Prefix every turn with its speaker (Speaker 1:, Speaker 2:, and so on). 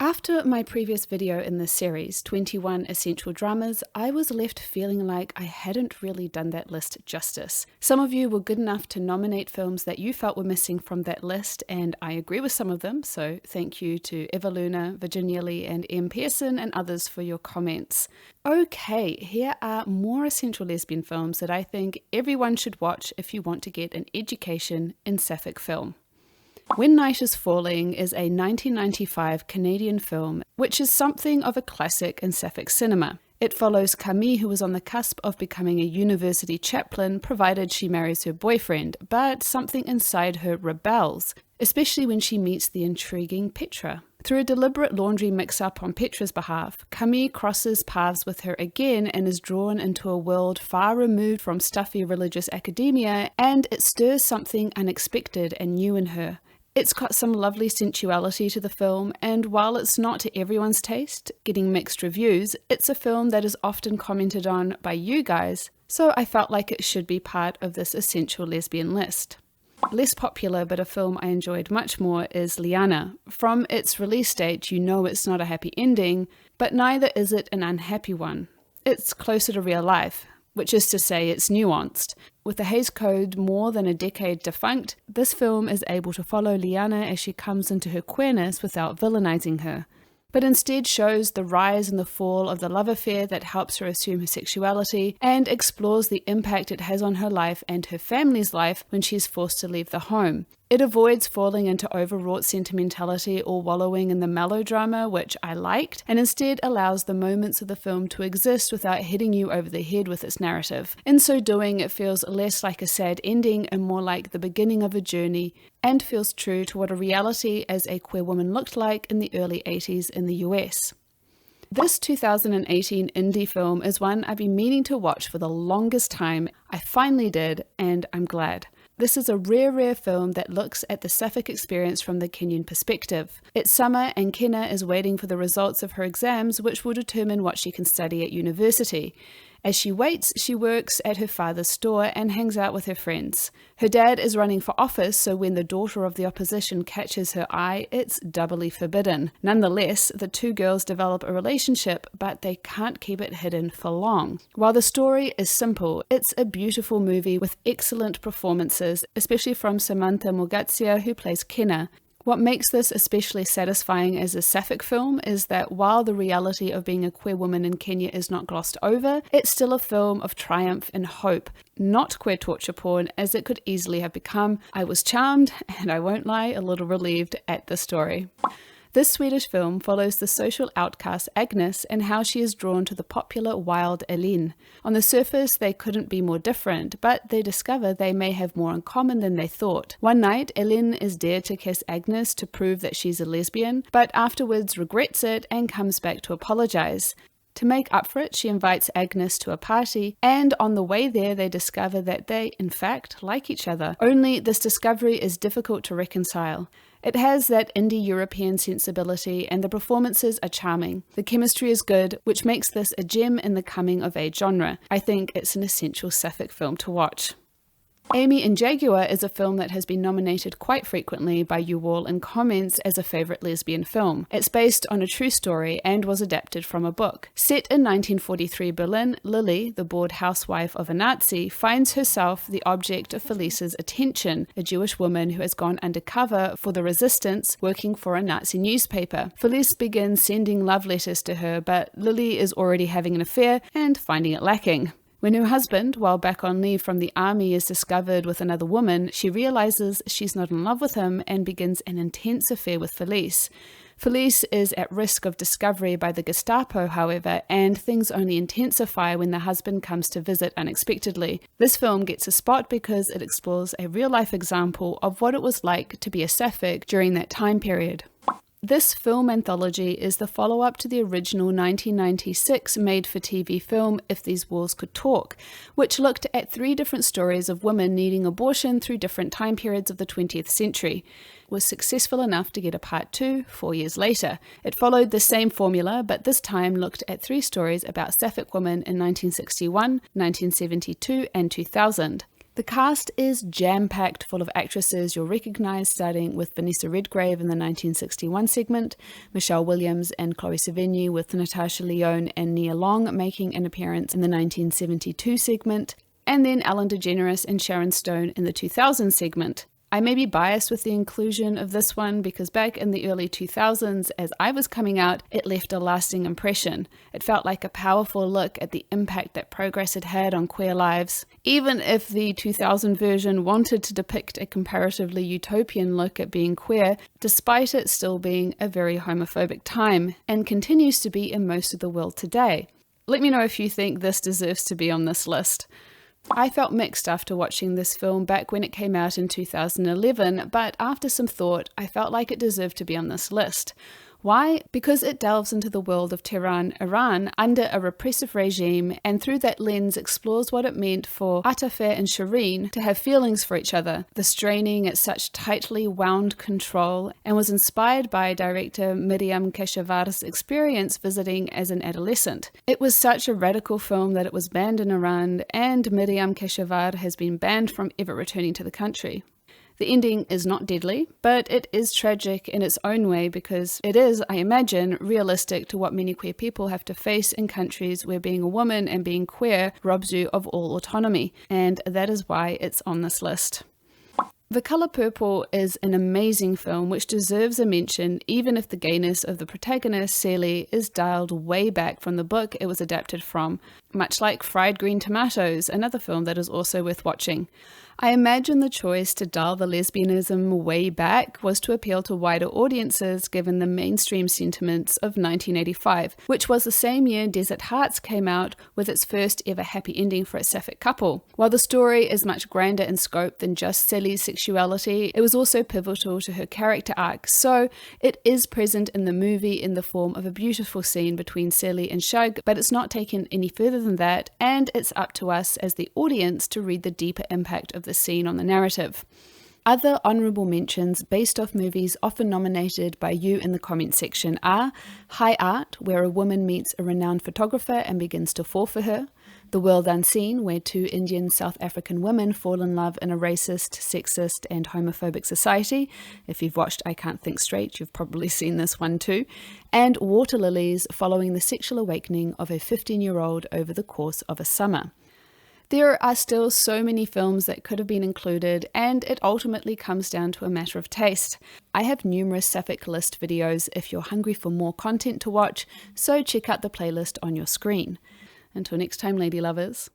Speaker 1: After my previous video in this series, 21 Essential Dramas, I was left feeling like I hadn't really done that list justice. Some of you were good enough to nominate films that you felt were missing from that list, and I agree with some of them, so thank you to Eva Luna, Virginia Lee, and M. Pearson, and others for your comments. Okay, here are more essential lesbian films that I think everyone should watch if you want to get an education in sapphic film. When Night is Falling is a 1995 Canadian film, which is something of a classic in sapphic cinema. It follows Camille, who is on the cusp of becoming a university chaplain, provided she marries her boyfriend, but something inside her rebels, especially when she meets the intriguing Petra. Through a deliberate laundry mix-up on Petra's behalf, Camille crosses paths with her again and is drawn into a world far removed from stuffy religious academia, and it stirs something unexpected and new in her. It's got some lovely sensuality to the film, and while it's not to everyone's taste, getting mixed reviews, it's a film that is often commented on by you guys, so I felt like it should be part of this essential lesbian list. Less popular, but a film I enjoyed much more, is Liana. From its release date, you know it's not a happy ending, but neither is it an unhappy one. It's closer to real life, which is to say it's nuanced. With the Hays Code more than a decade defunct, this film is able to follow Liana as she comes into her queerness without villainizing her, but instead shows the rise and the fall of the love affair that helps her assume her sexuality and explores the impact it has on her life and her family's life when she is forced to leave the home. It avoids falling into overwrought sentimentality or wallowing in the melodrama, which I liked, and instead allows the moments of the film to exist without hitting you over the head with its narrative. In so doing, it feels less like a sad ending and more like the beginning of a journey, and feels true to what a reality as a queer woman looked like in the early 80s in the US. This 2018 indie film is one I've been meaning to watch for the longest time. I finally did, and I'm glad. This is a rare film that looks at the sapphic experience from the Kenyan perspective. It's summer and Kenna is waiting for the results of her exams, which will determine what she can study at university. As she waits, she works at her father's store and hangs out with her friends. Her dad is running for office, so when the daughter of the opposition catches her eye, it's doubly forbidden. Nonetheless, the two girls develop a relationship, but they can't keep it hidden for long. While the story is simple, it's a beautiful movie with excellent performances, especially from Samantha Mugatsia, who plays Kenna. What makes this especially satisfying as a sapphic film is that while the reality of being a queer woman in Kenya is not glossed over, it's still a film of triumph and hope, not queer torture porn as it could easily have become. I was charmed, and I won't lie, a little relieved at the story. This Swedish film follows the social outcast Agnes and how she is drawn to the popular wild Elin. On the surface, they couldn't be more different, but they discover they may have more in common than they thought. One night, Elin is dared to kiss Agnes to prove that she's a lesbian, but afterwards regrets it and comes back to apologize. To make up for it, she invites Agnes to a party, and on the way there they discover that they, in fact, like each other. Only this discovery is difficult to reconcile. It has that indie European sensibility and the performances are charming. The chemistry is good, which makes this a gem in the coming-of-age genre. I think it's an essential sapphic film to watch. Aimée Jaguar is a film that has been nominated quite frequently by you all in comments as a favourite lesbian film. It's based on a true story and was adapted from a book. Set in 1943 Berlin, Lily, the bored housewife of a Nazi, finds herself the object of Felice's attention, a Jewish woman who has gone undercover for the resistance, working for a Nazi newspaper. Felice begins sending love letters to her, but Lily is already having an affair and finding it lacking. When her husband, while back on leave from the army, is discovered with another woman, she realizes she's not in love with him and begins an intense affair with Felice. Felice is at risk of discovery by the Gestapo, however, and things only intensify when the husband comes to visit unexpectedly. This film gets a spot because it explores a real-life example of what it was like to be a sapphic during that time period. This film anthology is the follow-up to the original 1996 made-for-TV film If These Walls Could Talk, which looked at 3 different stories of women needing abortion through different time periods of the 20th century. It was successful enough to get a part 2 4 years later. It followed the same formula, but this time looked at 3 stories about sapphic women in 1961, 1972, and 2000. The cast is jam-packed full of actresses you'll recognise, starting with Vanessa Redgrave in the 1961 segment, Michelle Williams and Chloe Sevigny with Natasha Lyonne and Nia Long making an appearance in the 1972 segment, and then Ellen DeGeneres and Sharon Stone in the 2000 segment. I may be biased with the inclusion of this one because back in the early 2000s, as I was coming out, it left a lasting impression. It felt like a powerful look at the impact that progress had had on queer lives. Even if the 2000 version wanted to depict a comparatively utopian look at being queer, despite it still being a very homophobic time, and continues to be in most of the world today. Let me know if you think this deserves to be on this list. I felt mixed after watching this film back when it came out in 2011, but after some thought, I felt like it deserved to be on this list. Why? Because it delves into the world of Tehran, Iran, under a repressive regime, and through that lens explores what it meant for Atafeh and Shireen to have feelings for each other, the straining at such tightly wound control, and was inspired by director Miriam Keshavar's experience visiting as an adolescent. It was such a radical film that it was banned in Iran, and Miriam Keshavar has been banned from ever returning to the country. The ending is not deadly, but it is tragic in its own way because it is, I imagine, realistic to what many queer people have to face in countries where being a woman and being queer robs you of all autonomy, and that is why it's on this list. The Colour Purple is an amazing film which deserves a mention even if the gayness of the protagonist, Celie, is dialed way back from the book it was adapted from, much like Fried Green Tomatoes, another film that is also worth watching. I imagine the choice to dial the lesbianism way back was to appeal to wider audiences given the mainstream sentiments of 1985, which was the same year Desert Hearts came out with its first ever happy ending for a sapphic couple. While the story is much grander in scope than just Celie's sexuality, it was also pivotal to her character arc, so it is present in the movie in the form of a beautiful scene between Celie and Shug, but it's not taken any further than that, and it's up to us as the audience to read the deeper impact of the scene on the narrative. Other honourable mentions based off movies often nominated by you in the comment section are High Art, where a woman meets a renowned photographer and begins to fall for her, The World Unseen, where two Indian South African women fall in love in a racist, sexist and homophobic society. If you've watched I Can't Think Straight, you've probably seen this one too. And Water Lilies, following the sexual awakening of a 15-year-old over the course of a summer. There are still so many films that could have been included, and it ultimately comes down to a matter of taste. I have numerous Sapphic list videos if you're hungry for more content to watch, so check out the playlist on your screen. Until next time, lady lovers.